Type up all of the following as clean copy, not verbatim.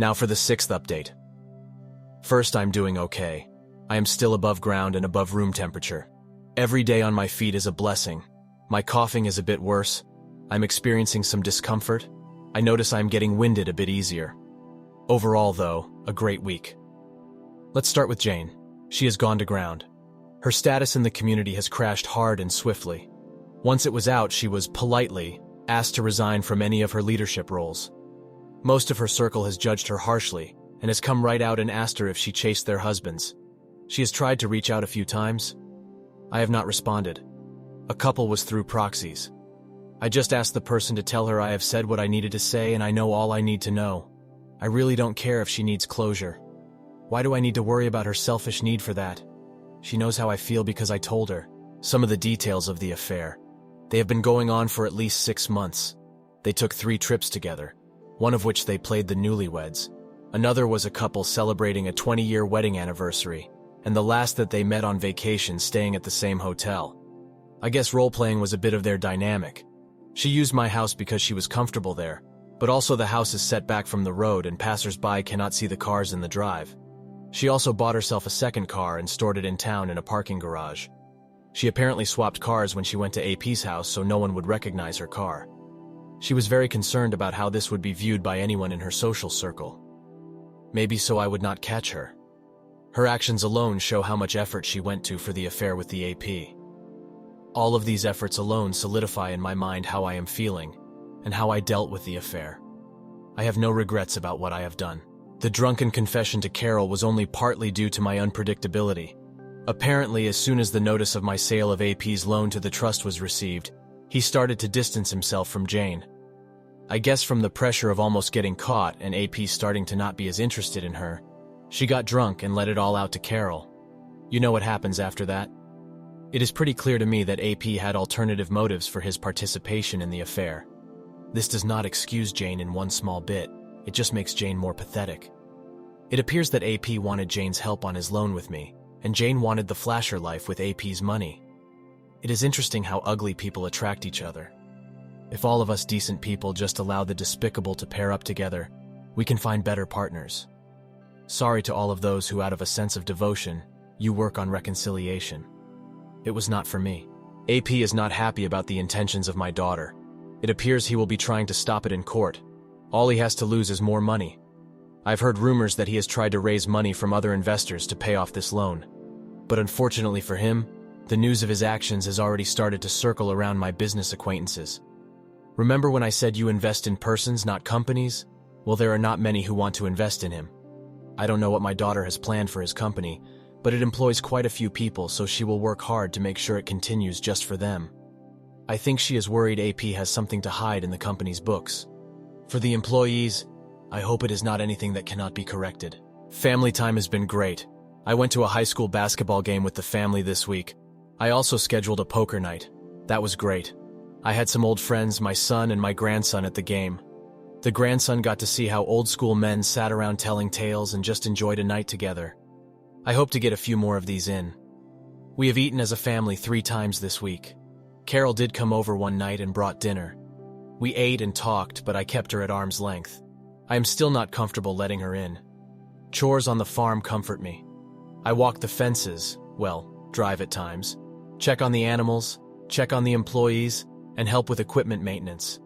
Now for the 6th update. First, I'm doing okay. I am still above ground and above room temperature. Every day on my feet is a blessing. My coughing is a bit worse. I'm experiencing some discomfort. I notice I'm getting winded a bit easier. Overall, though, a great week. Let's start with Jane. She has gone to ground. Her status in the community has crashed hard and swiftly. Once it was out, she was politely asked to resign from any of her leadership roles. Most of her circle has judged her harshly and has come right out and asked her if she chased their husbands. She has tried to reach out a few times. I have not responded. A couple was through proxies. I just asked the person to tell her I have said what I needed to say and I know all I need to know. I really don't care if she needs closure. Why do I need to worry about her selfish need for that? She knows how I feel because I told her some of the details of the affair. They have been going on for at least 6 months. They took 3 trips together, one of which they played the newlyweds. Another was a couple celebrating a 20-year wedding anniversary, and the last that they met on vacation staying at the same hotel. I guess role-playing was a bit of their dynamic. She used my house because she was comfortable there, but also the house is set back from the road and passers-by cannot see the cars in the drive. She also bought herself a second car and stored it in town in a parking garage. She apparently swapped cars when she went to AP's house so no one would recognize her car. She was very concerned about how this would be viewed by anyone in her social circle. Maybe so I would not catch her. Her actions alone show how much effort she went to for the affair with the AP. All of these efforts alone solidify in my mind how I am feeling and how I dealt with the affair. I have no regrets about what I have done. The drunken confession to Carol was only partly due to my unpredictability. Apparently, as soon as the notice of my sale of AP's loan to the trust was received, he started to distance himself from Jane. I guess from the pressure of almost getting caught and AP starting to not be as interested in her, she got drunk and let it all out to Carol. You know what happens after that? It is pretty clear to me that AP had alternative motives for his participation in the affair. This does not excuse Jane in one small bit. It just makes Jane more pathetic. It appears that AP wanted Jane's help on his loan with me, and Jane wanted the flasher life with AP's money. It is interesting how ugly people attract each other. If all of us decent people just allow the despicable to pair up together, we can find better partners. Sorry to all of those who, out of a sense of devotion, you work on reconciliation. It was not for me. AP is not happy about the intentions of my daughter. It appears he will be trying to stop it in court. All he has to lose is more money. I've heard rumors that he has tried to raise money from other investors to pay off this loan. But unfortunately for him, the news of his actions has already started to circle around my business acquaintances. Remember when I said you invest in persons, not companies? Well, there are not many who want to invest in him. I don't know what my daughter has planned for his company, but it employs quite a few people, so she will work hard to make sure it continues just for them. I think she is worried AP has something to hide in the company's books. For the employees, I hope it is not anything that cannot be corrected. Family time has been great. I went to a high school basketball game with the family this week. I also scheduled a poker night. That was great. I had some old friends, my son and my grandson, at the game. The grandson got to see how old school men sat around telling tales and just enjoyed a night together. I hope to get a few more of these in. We have eaten as a family 3 times this week. Carol did come over one night and brought dinner. We ate and talked, but I kept her at arm's length. I am still not comfortable letting her in. Chores on the farm comfort me. I walk the fences, well, drive at times, check on the animals, check on the employees, and help with equipment maintenance.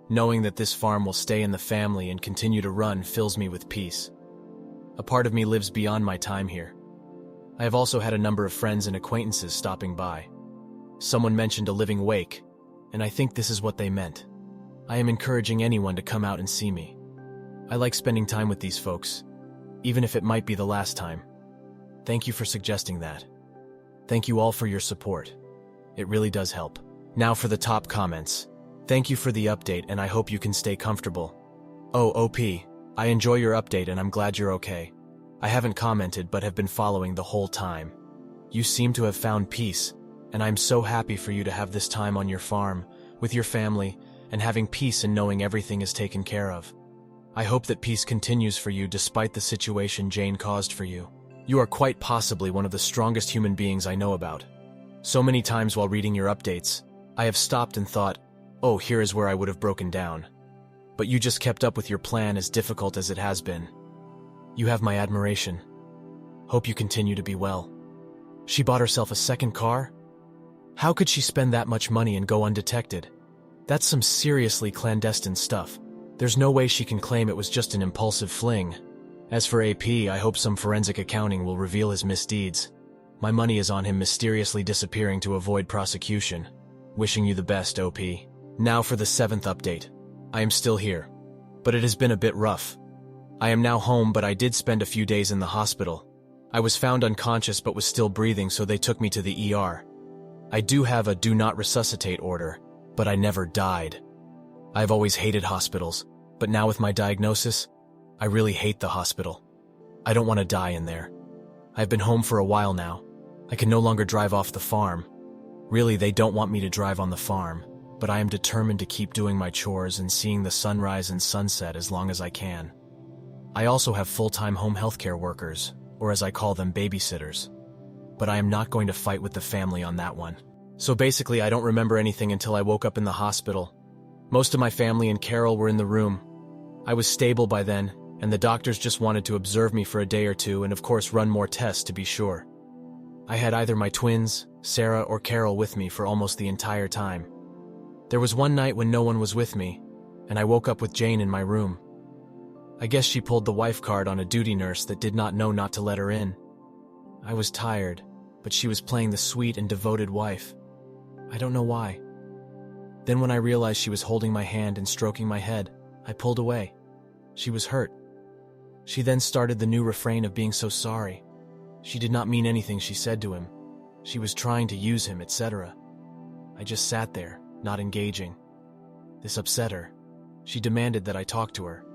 Knowing that this farm will stay in the family and continue to run fills me with peace. A part of me lives beyond my time here. I have also had a number of friends and acquaintances stopping by. Someone mentioned a living wake, and I think this is what they meant. I am encouraging anyone to come out and see me. I like spending time with these folks, even if it might be the last time. Thank you for suggesting that. Thank you all for your support. It really does help. Now for the top comments. Thank you for the update and I hope you can stay comfortable. Oh, OP, I enjoy your update and I'm glad you're okay. I haven't commented but have been following the whole time. You seem to have found peace, and I'm so happy for you to have this time on your farm, with your family, and having peace in knowing everything is taken care of. I hope that peace continues for you despite the situation Jane caused for you. You are quite possibly one of the strongest human beings I know about. So many times while reading your updates, I have stopped and thought, oh, here is where I would have broken down. but you just kept up with your plan as difficult as it has been. You have my admiration. Hope you continue to be well. She bought herself a second car? How could she spend that much money and go undetected? That's some seriously clandestine stuff. There's no way she can claim it was just an impulsive fling. As for AP, I hope some forensic accounting will reveal his misdeeds. My money is on him mysteriously disappearing to avoid prosecution. Wishing you the best, OP. Now for the 7th update. I am still here, but it has been a bit rough. I am now home, but I did spend a few days in the hospital. I was found unconscious but was still breathing, so they took me to the ER. I do have a do not resuscitate order, but I never died. I've always hated hospitals, but now with my diagnosis, I really hate the hospital. I don't want to die in there. I've been home for a while now. I can no longer drive off the farm. Really, they don't want me to drive on the farm, but I am determined to keep doing my chores and seeing the sunrise and sunset as long as I can. I also have full-time home healthcare workers, or as I call them, babysitters. But I am not going to fight with the family on that one. So basically, I don't remember anything until I woke up in the hospital. Most of my family and Carol were in the room. I was stable by then, and the doctors just wanted to observe me for a day or two and of course run more tests to be sure. I had either my twins, Sarah or Carol, with me for almost the entire time. There was one night when no one was with me, and I woke up with Jane in my room. I guess she pulled the wife card on a duty nurse that did not know not to let her in. I was tired, but she was playing the sweet and devoted wife. I don't know why. Then when I realized she was holding my hand and stroking my head, I pulled away. She was hurt. She then started the new refrain of being so sorry. She did not mean anything she said to him. She was trying to use him, etc. I just sat there, not engaging. This upset her. She demanded that I talk to her.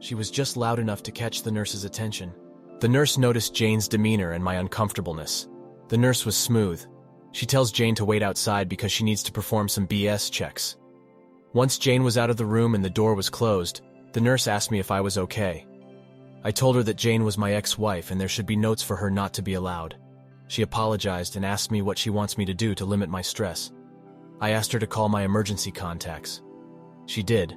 She was just loud enough to catch the nurse's attention. The nurse noticed Jane's demeanor and my uncomfortableness. The nurse was smooth. She tells Jane to wait outside because she needs to perform some BS checks. Once Jane was out of the room and the door was closed, the nurse asked me if I was okay. I told her that Jane was my ex-wife and there should be notes for her not to be allowed. She apologized and asked me what she wants me to do to limit my stress. I asked her to call my emergency contacts. She did,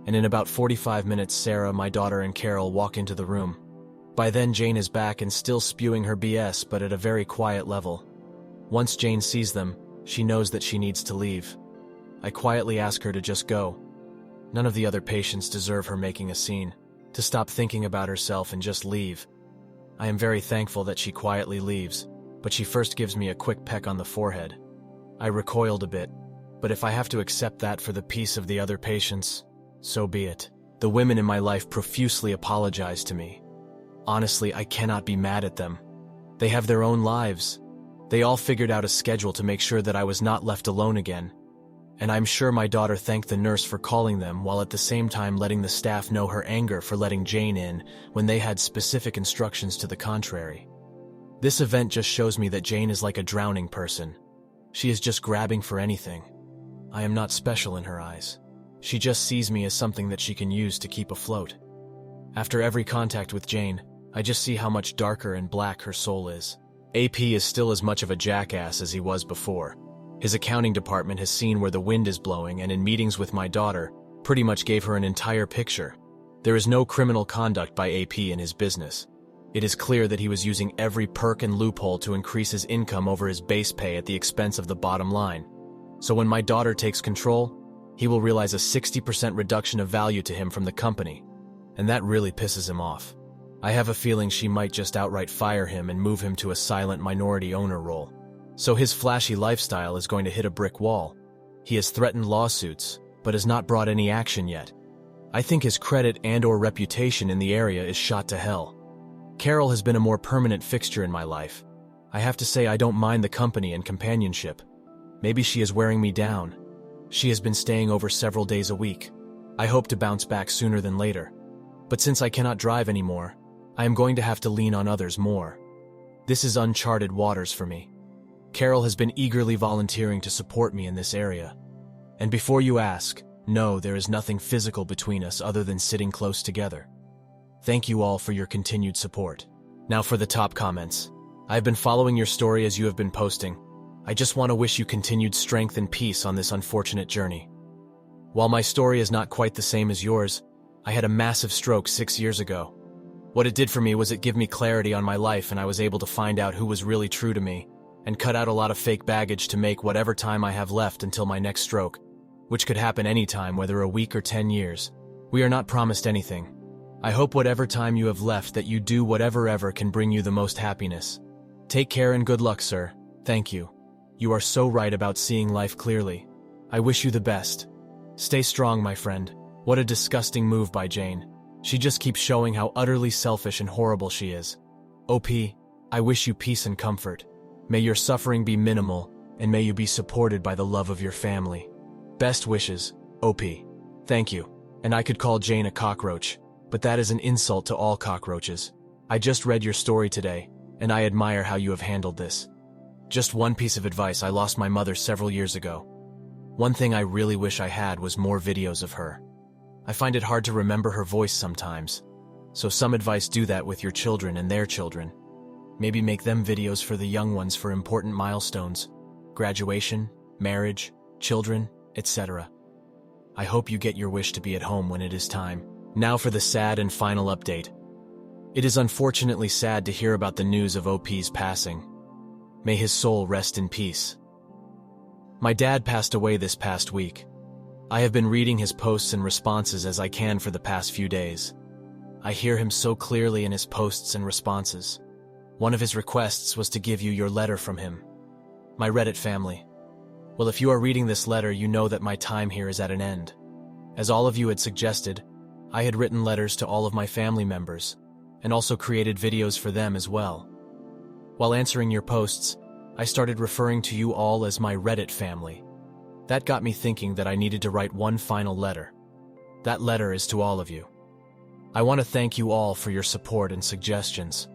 and in about 45 minutes, Sarah, my daughter, and Carol walk into the room. By then, Jane is back and still spewing her BS, but at a very quiet level. Once Jane sees them, she knows that she needs to leave. I quietly ask her to just go. None of the other patients deserve her making a scene, to stop thinking about herself and just leave. I am very thankful that she quietly leaves, but she first gives me a quick peck on the forehead. I recoiled a bit, but if I have to accept that for the peace of the other patients, so be it. The women in my life profusely apologize to me. Honestly, I cannot be mad at them. They have their own lives. They all figured out a schedule to make sure that I was not left alone again. And I'm sure my daughter thanked the nurse for calling them while at the same time letting the staff know her anger for letting Jane in when they had specific instructions to the contrary. This event just shows me that Jane is like a drowning person. She is just grabbing for anything. I am not special in her eyes. She just sees me as something that she can use to keep afloat. After every contact with Jane, I just see how much darker and black her soul is. AP is still as much of a jackass as he was before. His accounting department has seen where the wind is blowing and in meetings with my daughter, pretty much gave her an entire picture. There is no criminal conduct by AP in his business. It is clear that he was using every perk and loophole to increase his income over his base pay at the expense of the bottom line. So when my daughter takes control, he will realize a 60% reduction of value to him from the company, and that really pisses him off. I have a feeling she might just outright fire him and move him to a silent minority owner role. So his flashy lifestyle is going to hit a brick wall. He has threatened lawsuits, but has not brought any action yet. I think his credit and/or reputation in the area is shot to hell. Carol has been a more permanent fixture in my life. I have to say I don't mind the company and companionship. Maybe she is wearing me down. She has been staying over several days a week. I hope to bounce back sooner than later. But since I cannot drive anymore, I am going to have to lean on others more. This is uncharted waters for me. Carol has been eagerly volunteering to support me in this area. And before you ask, no, there is nothing physical between us other than sitting close together. Thank you all for your continued support. Now for the top comments. I have been following your story as you have been posting. I just want to wish you continued strength and peace on this unfortunate journey. While my story is not quite the same as yours, I had a massive stroke 6 years ago. What it did for me was it gave me clarity on my life, and I was able to find out who was really true to me and cut out a lot of fake baggage to make whatever time I have left until my next stroke, which could happen anytime, whether a week or 10 years. We are not promised anything. I hope whatever time you have left that you do whatever ever can bring you the most happiness. Take care and good luck, sir. Thank you. You are so right about seeing life clearly. I wish you the best. Stay strong, my friend. What a disgusting move by Jane. She just keeps showing how utterly selfish and horrible she is. OP, I wish you peace and comfort. May your suffering be minimal, and may you be supported by the love of your family. Best wishes, OP. Thank you. And I could call Jane a cockroach, but that is an insult to all cockroaches. I just read your story today, and I admire how you have handled this. Just one piece of advice: I lost my mother several years ago. One thing I really wish I had was more videos of her. I find it hard to remember her voice sometimes, so some advice: do that with your children and their children. Maybe make them videos for the young ones for important milestones, graduation, marriage, children, etc. I hope you get your wish to be at home when it is time. Now for the sad and final update. It is unfortunately sad to hear about the news of OP's passing. May his soul rest in peace. My dad passed away this past week. I have been reading his posts and responses as I can for the past few days. I hear him so clearly in his posts and responses. One of his requests was to give you your letter from him. My Reddit family. Well, if you are reading this letter, you know that my time here is at an end. As all of you had suggested, I had written letters to all of my family members, and also created videos for them as well. While answering your posts, I started referring to you all as my Reddit family. That got me thinking that I needed to write one final letter. That letter is to all of you. I want to thank you all for your support and suggestions.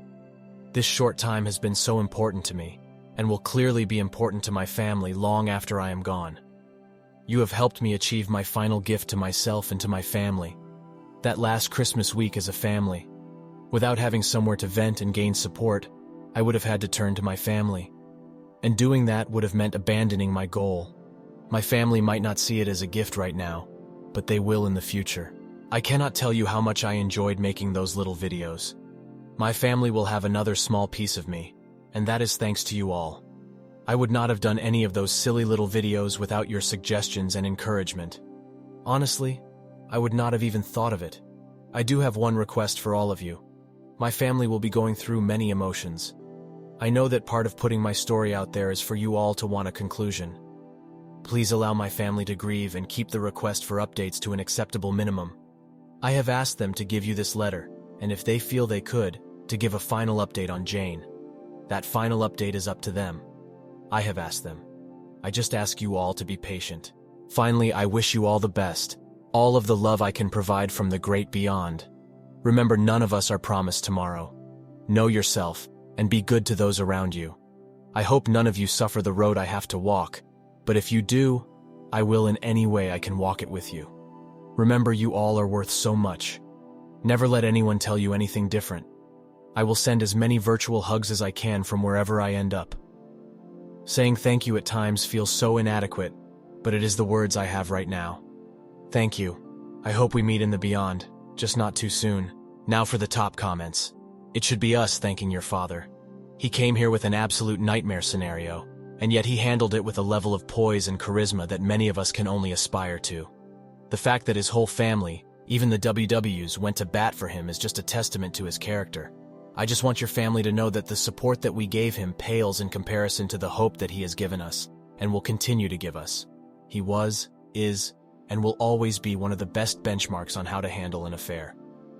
This short time has been so important to me, and will clearly be important to my family long after I am gone. You have helped me achieve my final gift to myself and to my family. That last Christmas week as a family. Without having somewhere to vent and gain support, I would have had to turn to my family. And doing that would have meant abandoning my goal. My family might not see it as a gift right now, but they will in the future. I cannot tell you how much I enjoyed making those little videos. My family will have another small piece of me, and that is thanks to you all. I would not have done any of those silly little videos without your suggestions and encouragement. Honestly, I would not have even thought of it. I do have one request for all of you. My family will be going through many emotions. I know that part of putting my story out there is for you all to want a conclusion. Please allow my family to grieve and keep the request for updates to an acceptable minimum. I have asked them to give you this letter, and if they feel they could, to give a final update on Jane. That final update is up to them. I have asked them. I just ask you all to be patient. Finally, I wish you all the best, all of the love I can provide from the great beyond. Remember, none of us are promised tomorrow. Know yourself, and be good to those around you. I hope none of you suffer the road I have to walk, but if you do, I will in any way I can walk it with you. Remember, you all are worth so much. Never let anyone tell you anything different. I will send as many virtual hugs as I can from wherever I end up. Saying thank you at times feels so inadequate, but it is the words I have right now. Thank you. I hope we meet in the beyond, just not too soon. Now for the top comments. It should be us thanking your father. He came here with an absolute nightmare scenario, and yet he handled it with a level of poise and charisma that many of us can only aspire to. The fact that his whole family, even the WWs, went to bat for him is just a testament to his character. I just want your family to know that the support that we gave him pales in comparison to the hope that he has given us, and will continue to give us. He was, is, and will always be one of the best benchmarks on how to handle an affair.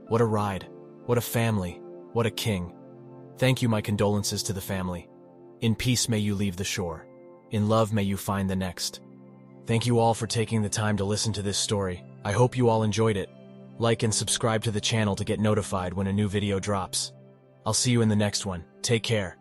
What a ride. What a family. What a king. Thank you. My condolences to the family. In peace may you leave the shore. In love may you find the next. Thank you all for taking the time to listen to this story. I hope you all enjoyed it. Like and subscribe to the channel to get notified when a new video drops. I'll see you in the next one. Take care.